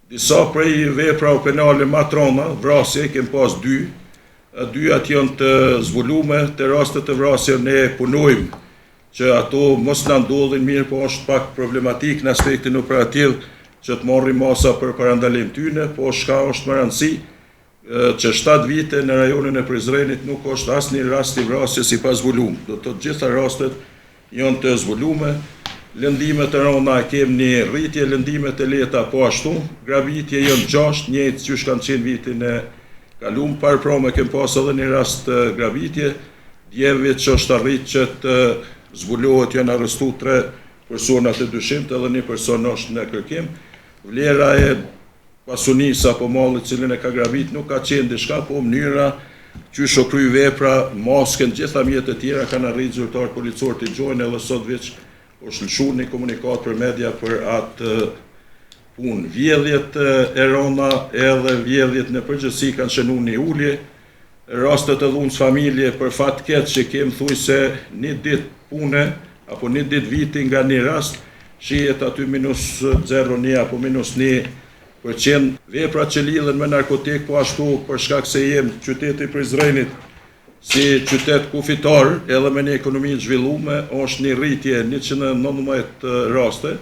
Disa prej veprave penale matrona, vrasje, kem pas 2. Dyjat janë të zbulume, të rastet të vrasje ne punojmë që ato mos na ndodhin, mirë po është pak problematik në aspektin operativ që të marrim masa për parandalim tyne, po shka është më rëndësi që 7 vite në rajonin e Prizrenit nuk është asnjë rast i vrasjes i pa zbuluar. Do të gjitha rastet janë të zbulume. Lëndimet e rona kemi një rritje, lëndimet e lehta po ashtu, gravitje janë 6, njëjtë që kanë qenë vitin e kaluar, parapërme kem pas edhe një rast gravitje, djevit që është arrit që të zbulohet janë arrestu 3 persona të dyshimt edhe 1 person është në kërkim. Vlera e pasunisë apo mallit cilin e ka gravit nuk ka qenë diçka, po mënyra që shokry vepra, masken, gjitha mjetet e tjera kanë arrit zyrtar policor të gjojnë edhe sot veç është lëshu një komunikat për media për atë punë. Vjedhjet e rona edhe vjedhjet në përgjithësi kanë shënu një ullje, rastet e dhunës familje për fat keq që kemë thuj se një dit pune apo një dit viti nga një rast, shihet aty -0.1 apo -1%. Veprat që lidhen me narkotik po ashtu për shkak se jem qyteti Prizrenit si qytet kufitar edhe me një ekonomi të zhvilluar, është një rritje 119 raste.